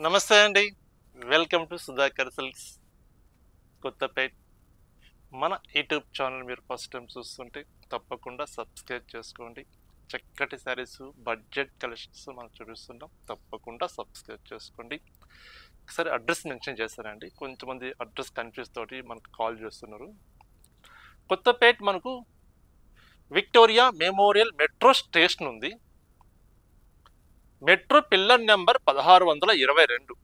నమస్తే అండి. Welcome to Sudhakar silks Kothapet. మన యూట్యూబ్ ఛానల్ మీరు ఫస్ట్ టైం చూస్తుంటే తప్పకుండా సబ్స్క్రైబ్ చేసుకోండి. చక్కటి శారీస్, బడ్జెట్ కలెక్షన్స్ మనం చూపిస్తున్నాం. తప్పకుండా సబ్స్క్రైబ్ చేసుకోండి. ఒకసారి అడ్రస్ మెన్షన్ చేస్తానండి. కొంతమంది అడ్రస్ కన్ఫ్యూజ్ తోటి మనకు కాల్ చేస్తున్నారు. కొత్తపేట్ మనకు విక్టోరియా మెమోరియల్ మెట్రో స్టేషన్ ఉంది. మెట్రో పిల్లర్ నెంబర్ 1622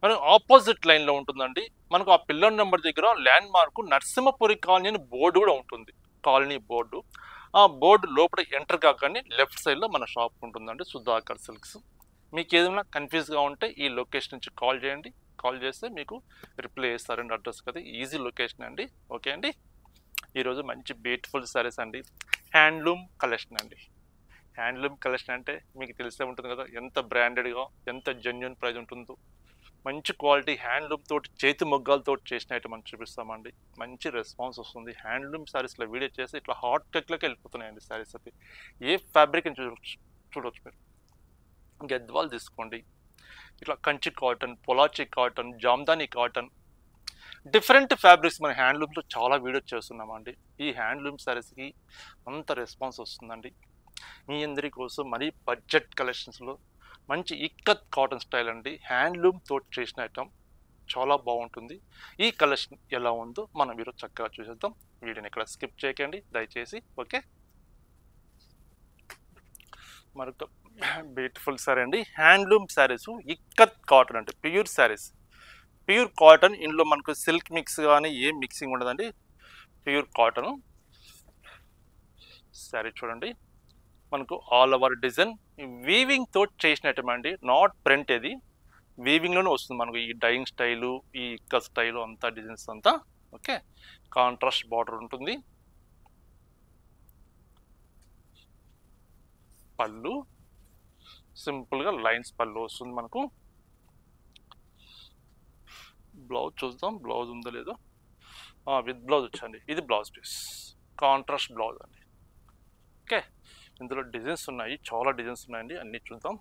మనం ఆపోజిట్ లైన్లో ఉంటుందండి. మనకు ఆ పిల్లర్ నెంబర్ దగ్గర ల్యాండ్ మార్క్ నరసింహపురి కాలనీ అని బోర్డు కూడా ఉంటుంది. Colony board. ఆ బోర్డు లోపల ఎంటర్ కాగానే లెఫ్ట్ సైడ్లో మన షాప్ ఉంటుందండి, సుధాకర్ సిల్క్స్. మీకు ఏదైనా కన్ఫ్యూజ్గా ఉంటే ఈ లొకేషన్ నుంచి కాల్ చేయండి. కాల్ చేస్తే మీకు రిప్లై చేస్తారండి అడ్రస్ కదా. ఈజీ లొకేషన్ అండి. ఓకే అండి. ఈరోజు మంచి బ్యూటిఫుల్ సారీస్ అండి. హ్యాండ్లూమ్ కలెక్షన్ అండి. హ్యాండ్లూమ్ కలెక్షన్ అంటే మీకు తెలిసే ఉంటుంది కదా, ఎంత బ్రాండెడ్గా, ఎంత జెన్యున్ ప్రైస్ ఉంటుందో. మంచి క్వాలిటీ హ్యాండ్లూమ్ తోటి, చేతి మొగ్గాలతో చేసిన ఐటమ్ మనం చూపిస్తామండి. మంచి రెస్పాన్స్ వస్తుంది. హ్యాండ్లూమ్ శారీస్లో వీడియో చేసి ఇట్లా హాట్ టెక్లోకి వెళ్ళిపోతున్నాయండి శారీస్. అయితే ఏ ఫ్యాబ్రిక్ అని చూడవచ్చు మీరు. గద్వాల్ తీసుకోండి, ఇట్లా Kanchi cotton, Pollachi cotton, Jamdani cotton, different fabrics మన హ్యాండ్లూమ్లో చాలా వీడియోస్ చేస్తున్నామండి. ఈ హ్యాండ్లూమ్ శారీస్కి అంత రెస్పాన్స్ వస్తుందండి. మీ అందరి కోసం మరీ బడ్జెట్ కలెక్షన్స్లో మంచి ఇక్కత్ కాటన్ స్టైల్ అండి. హ్యాండ్లూమ్ తోటి చేసిన ఐటమ్ చాలా బాగుంటుంది. ఈ కలెక్షన్ ఎలా ఉందో మనం ఈరోజు చక్కగా చూసేద్దాం. వీడియోని ఇక్కడ స్కిప్ చేయకండి దయచేసి. ఓకే, మరొక బ్యూటిఫుల్ సారీ అండి. హ్యాండ్లూమ్ శారీస్, ఇక్కత్ కాటన్ అంటే ప్యూర్ శారీస్, ప్యూర్ కాటన్. ఇందులో మనకు సిల్క్ మిక్స్ కానీ ఏం మిక్సింగ్ ఉండదండి. ప్యూర్ కాటన్ శారీ చూడండి. మనకు ఆల్ ఓవర్ డిజైన్ వీవింగ్ తోటి చేసినటువంటి, నాట్ ప్రింట్. ఇది వీవింగ్లోనే వస్తుంది మనకు. ఈ డైయింగ్ స్టైలు, ఈ ఇక్క స్టైలు అంతా, డిజైన్స్ అంతా. ఓకే, కాంట్రాస్ట్ బార్డర్ ఉంటుంది. పళ్ళు సింపుల్గా లైన్స్ పళ్ళు వస్తుంది మనకు. బ్లౌజ్ చూద్దాం, బ్లౌజ్ ఉందో లేదో. విత్ బ్లౌజ్ వచ్చండి. ఇది బ్లౌజ్ పీస్, కాంట్రాస్ట్ బ్లౌజ్ అండి. ఓకే, ఇందులో డిజైన్స్ ఉన్నాయి, చాలా డిజైన్స్ ఉన్నాయండి. అన్నీ చూద్దాం.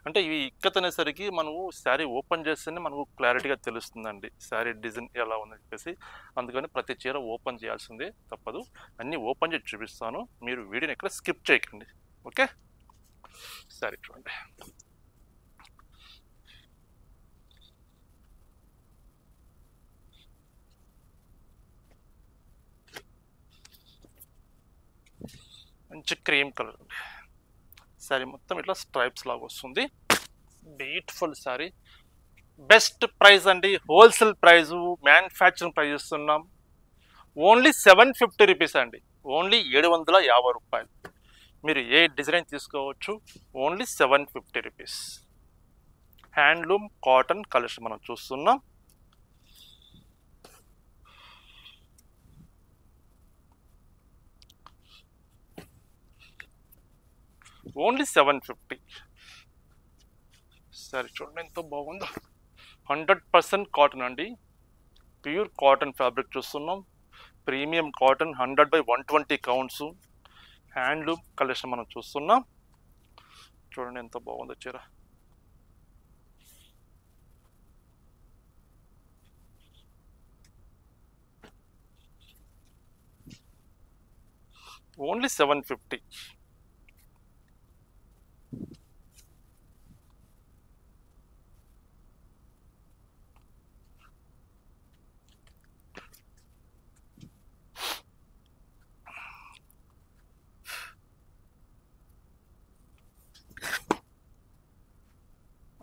అంటే ఇవి ఇక్కత్ అనేసరికి మనము శారీ ఓపెన్ చేస్తేనే మనకు క్లారిటీగా తెలుస్తుందండి శారీ డిజైన్ ఎలా ఉందని చెప్పేసి. అందుకని ప్రతి చీర ఓపెన్ చేయాల్సిందే, తప్పదు. అన్నీ ఓపెన్ చేసి చూపిస్తాను, మీరు వీడియోని ఎక్కడ స్కిప్ చేయకండి. ఓకే, శారీ చూడండి. మంచి క్రీమ్ కలర్ అండి. శారీ మొత్తం ఇట్లా స్ట్రైప్స్ లాగా వస్తుంది. బ్యూటిఫుల్ శారీ. బెస్ట్ ప్రైస్ అండి. హోల్సేల్ ప్రైజు, మ్యానుఫ్యాక్చరింగ్ ప్రైస్ ఇస్తున్నాం. ఓన్లీ 750 రూపీస్ అండి. ఓన్లీ 750 రూపాయలు. మీరు ఏ డిజైన్ తీసుకోవచ్చు. Only 750 rupees. Handloom cotton collection మనం చూస్తున్నాం. ఓన్లీ 750. సరే చూడండి ఎంత బాగుందో. 100% కాటన్ అండి. ప్యూర్ కాటన్ ఫ్యాబ్రిక్ చూస్తున్నాం. Premium cotton, 100/120 counts. Handloom collection మనం చూస్తున్నాం. చూడండి ఎంత బాగుందో చీర. ఓన్లీ 750.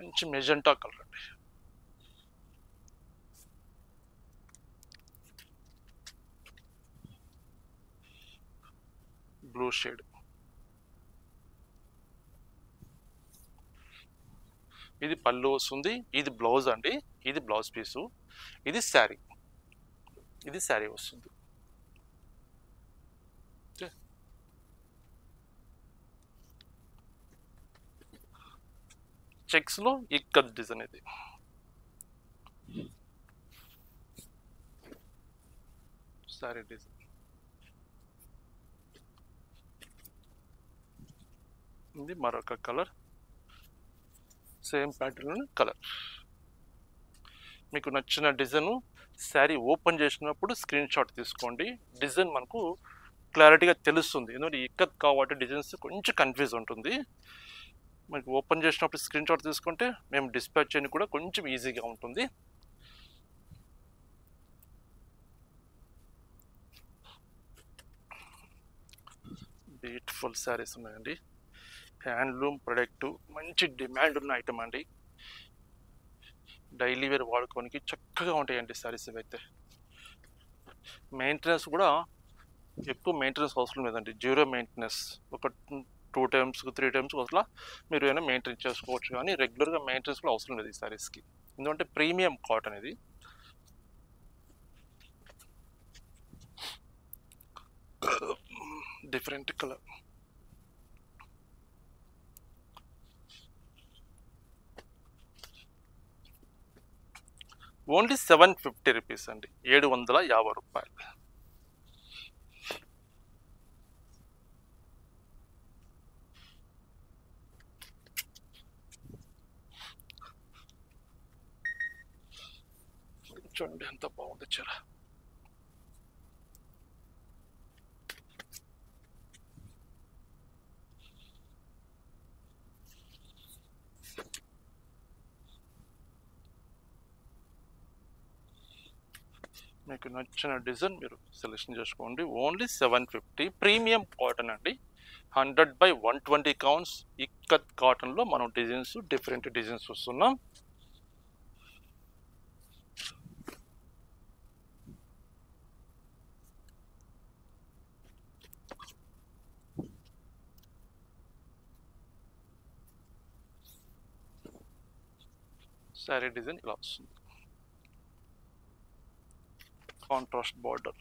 మంచి మెజెంటా కలర్ అండి. Blue shade. ఇది పళ్ళు వస్తుంది. ఇది బ్లౌజ్ అండి. ఇది బ్లౌజ్ పీసు. ఇది శారీ. ఇది శారీ వస్తుంది. చెక్స్లో ఇక్కత్ డిజైన్. ఇది శారీ డిజైన్. ఇది మరొక కలర్. Same pattern colour. మీకు నచ్చిన డిజైన్ శారీ ఓపెన్ చేసినప్పుడు స్క్రీన్ షాట్ తీసుకోండి. డిజైన్ మనకు క్లారిటీగా తెలుస్తుంది. ఎందుకంటే ఇక్కత్ కాబట్టి డిజైన్స్ కొంచెం కన్ఫ్యూజ్ ఉంటుంది. మనకి ఓపెన్ చేసినప్పుడు స్క్రీన్ షాట్ తీసుకుంటే మేము డిస్పాచ్ చేయడానికి కూడా కొంచెం ఈజీగా ఉంటుంది. బ్యూటిఫుల్ శారీస్ ఉన్నాయండి. హ్యాండ్లూమ్ ప్రొడక్ట్, మంచి డిమాండ్ ఉన్న ఐటమ్ అండి. డైలీ వేర్ వాడుకోనికి చక్కగా ఉంటాయండి శారీస్ ఇవైతే. మెయింటెనెన్స్ కూడా ఎక్కువ మెయింటెనెన్స్ అవసరం లేదండి. Zero maintenance. ఒక 2 times 3 times అట్లా మీరు ఏమైనా మెయింటైన్ చేసుకోవచ్చు, కానీ రెగ్యులర్గా మెయింటెనెన్స్ కూడా అవసరం లేదు ఈ శారీస్కి. ఎందుకంటే ప్రీమియం కాటన్ ఇది. Different colour. ఓన్లీ 750 రూపీస్ అండి. 750 రూపాయలు. చూడండి ఎంత బాగుంది చీర. మీకు నచ్చిన డిజైన్ మీరు సెలెక్షన్ చేసుకోండి. ఓన్లీ 750. ప్రీమియం కాటన్ అండి. 100/120 కౌంట్స్ ఇక్కత్ కాటన్లో మనం డిజైన్స్, డిఫరెంట్ డిజైన్స్ వస్తున్నాం. శారీ డిజైన్ ఇలా వస్తుంది. Contrast border.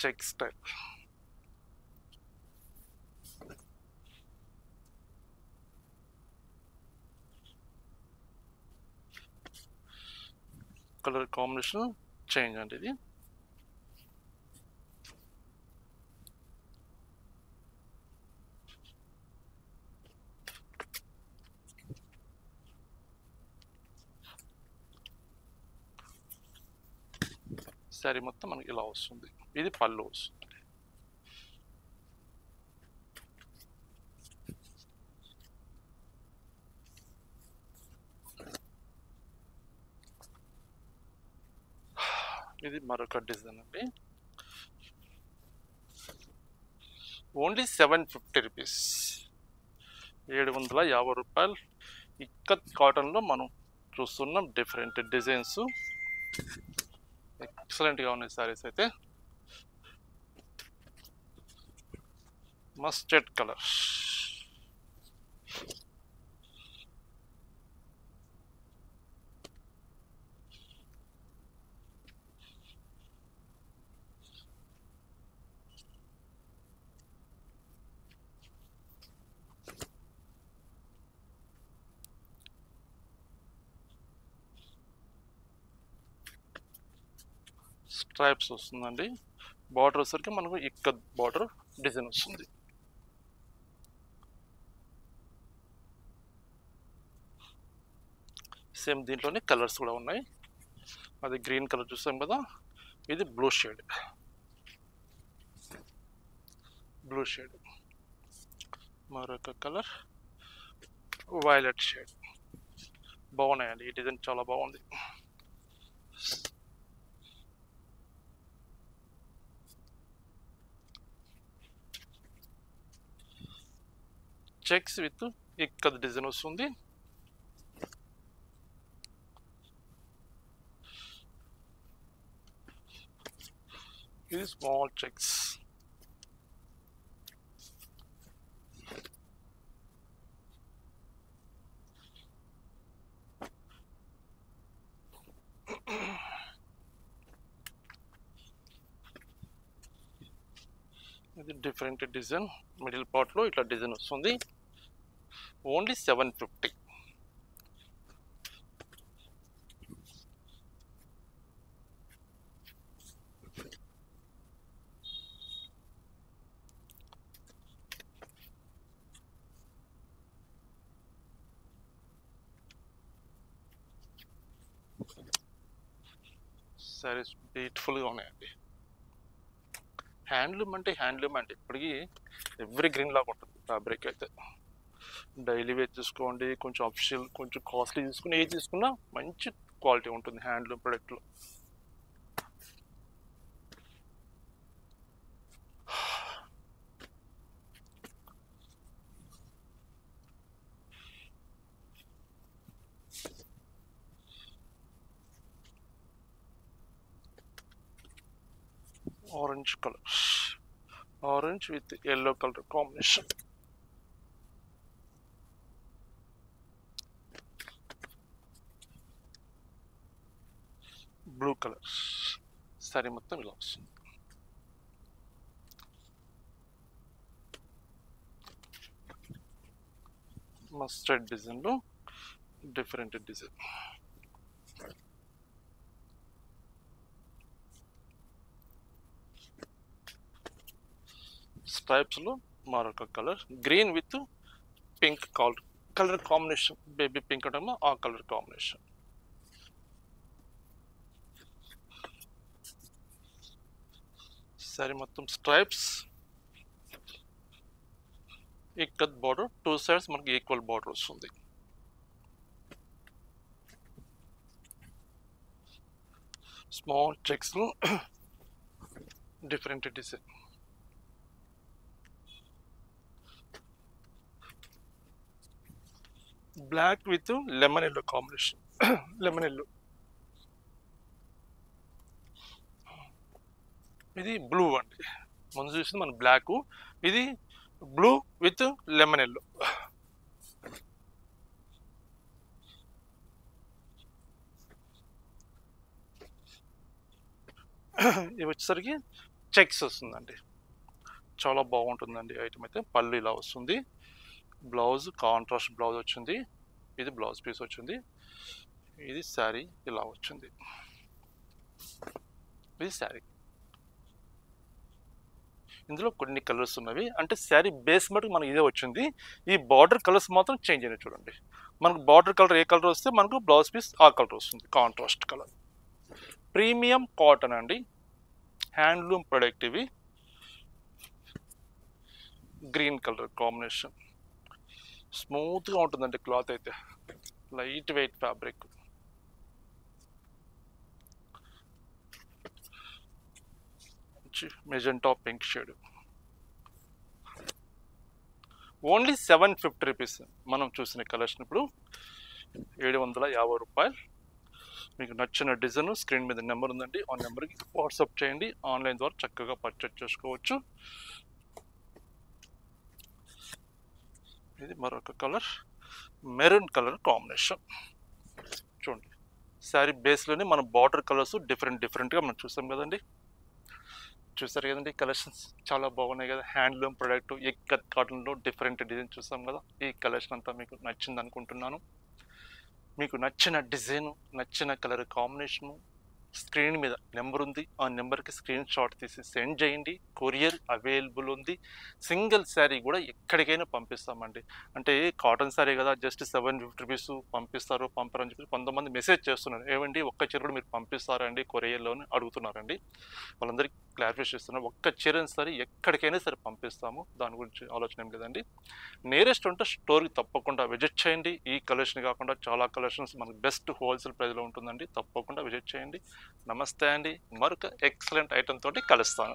Check style. Colour combination change అండి ఇది. శారీ మొత్తం మనకి ఇలా వస్తుంది. ఇది పళ్ళు వస్తుంది. ఇది మరొక డిజైన్ అండి. Only 750 rupees. 750 రూపాయలు. ఇక్కత్ కాటన్లో మనం చూస్తున్నాం డిఫరెంట్ డిజైన్స్. ఎక్సలెంట్గా ఉన్నాయి శారీస్ అయితే. Mustard colour. స్ట్రైప్స్ వస్తుందండి. బార్డర్ వచ్చేసరికి మనకు ఇక్కత్ బార్డర్ డిజైన్ వస్తుంది. సేమ్ దీంట్లోనే కలర్స్ కూడా ఉన్నాయి. అది గ్రీన్ కలర్ చూసాం కదా, ఇది బ్లూ షేడ్. మరొక కలర్ వైలెట్ షేడ్. బాగున్నాయండి. ఈ డిజైన్ చాలా బాగుంది. చెక్స్ విత్ ఇక్కత్ డిజైన్ వస్తుంది. ఇది స్మాల్ చెక్స్. ఇది డిఫరెంట్ డిజైన్. మిడిల్ పార్ట్లో ఇట్లా డిజైన్ వస్తుంది. ఓన్లీ 750. సారీస్ బ్యూటిఫుల్గా ఉన్నాయండి. హ్యాండ్లూమ్ అంటే ఇప్పటికీ ఎవ్రీ గ్రీన్ లాగా ఉంటుంది ఫ్యాబ్రిక్ అయితే. డైలీ వేర్ తీసుకోండి, కొంచెం అఫిషియల్, కొంచెం కాస్ట్లీ తీసుకుని ఏది తీసుకున్నా మంచి క్వాలిటీ ఉంటుంది హ్యాండ్లూమ్ ప్రొడక్ట్లో. Orange colour, orange with yellow colour combination. Blue colour sari మొత్తం ఇలా వస్తుంది. మస్టర్డ్ డిజైన్లో డిఫరెంట్ డిజైన్. స్ట్రైప్స్లో మరొక colour, green with pink colour combination. Baby pink అంటే ఆ కలర్ కాంబినేషన్. సారీ మొత్తం స్ట్రైప్స్, ఇక్కత్ బార్డర్, 2 సైడ్స్ మనకి ఈక్వల్ బార్డర్ వస్తుంది. స్మాల్ చెక్స్లో different design. Black with lemon yellow combination. Lemon yellow, ఇది బ్లూ అండి. ముందు చూసింది మన బ్లాక్, ఇది బ్లూ విత్ లెమన్ ఎల్లో. ఇవి వచ్చేసరికి చెక్స్ వస్తుందండి. చాలా బాగుంటుందండి ఐటమ్ అయితే. పళ్ళు ఇలా వస్తుంది, బ్లౌజ్ కాంట్రాస్ట్ బ్లౌజ్ వచ్చింది, ఇది బ్లౌజ్ పీస్ వచ్చింది, ఇది శారీ ఇలా వచ్చింది, ఇది శారీ. ఇందులో కొన్ని కలర్స్ ఉన్నవి, అంటే శారీ బేస్ మటుకు మనకి ఇదే వచ్చింది. ఈ బార్డర్ కలర్స్ మాత్రం చేంజ్ అయినాయి చూడండి. మనకు బార్డర్ కలర్ ఏ కలర్ వస్తే మనకు బ్లౌజ్ పీస్ ఆ కలర్ వస్తుంది, కాంట్రాస్ట్ కలర్. ప్రీమియం కాటన్ అండి, హ్యాండ్లూమ్ ప్రొడక్ట్. ఇవి గ్రీన్ కలర్ కాంబినేషన్. స్మూత్గా ఉంటుందండి క్లాత్ అయితే, light weight fabric. Magenta pink shade. Only 750 rupees. మనం చూసిన కలెక్షన్ ఇప్పుడు 750 రూపాయలు. మీకు నచ్చిన డిజైన్ స్క్రీన్ మీద నెంబర్ ఉందండి, ఆ నెంబర్కి వాట్సాప్ చేయండి. ఆన్లైన్ ద్వారా చక్కగా పర్చేజ్ చేసుకోవచ్చు. ఇది మరొక కలర్, మెరూన్ కలర్ కాంబినేషన్. చూడండి, శారీ బేస్లోనే మన బార్డర్ కలర్స్ డిఫరెంట్గా మనం చూసాం కదండి. చూసారు కదండి, కలెక్షన్స్ చాలా బాగున్నాయి కదా. హ్యాండ్లూమ్ ప్రొడక్ట్ ఇక్కత్ కాటన్లో డిఫరెంట్ డిజైన్ చూసాం కదా. ఈ కలెక్షన్ అంతా మీకు నచ్చింది అనుకుంటున్నాను. మీకు నచ్చిన డిజైన్, నచ్చిన కలర్ కాంబినేషను స్క్రీన్ మీద నెంబర్ ఉంది, ఆ నెంబర్కి స్క్రీన్ షాట్ తీసి సెండ్ చేయండి. కొరియర్ అవైలబుల్ ఉంది. సింగిల్ శారీ కూడా ఎక్కడికైనా పంపిస్తామండి. అంటే కాటన్ శారీ కదా, జస్ట్ 750 రూపీస్ పంపిస్తారు పంపరని చెప్పి కొంతమంది మెసేజ్ చేస్తున్నారు. ఏమండి ఒక్క చీర కూడా మీరు పంపిస్తారండి కొరియర్లోనే అడుగుతున్నారండి. వాళ్ళందరికీ క్లారిఫై చేస్తున్నారు. ఒక్క చీరని సరే ఎక్కడికైనా సరే పంపిస్తాము, దాని గురించి ఆలోచన ఏం లేదండి. నియరెస్ట్ ఉంటే స్టోర్కి తప్పకుండా విజిట్ చేయండి. ఈ కలెక్షన్ కాకుండా చాలా కలెక్షన్స్ మనకు బెస్ట్ హోల్సేల్ ప్రైస్లో ఉంటుందండి, తప్పకుండా విజిట్ చేయండి. నమస్తే అండి, మరొక ఎక్సలెంట్ ఐటమ్ తోటి కలుస్తాను.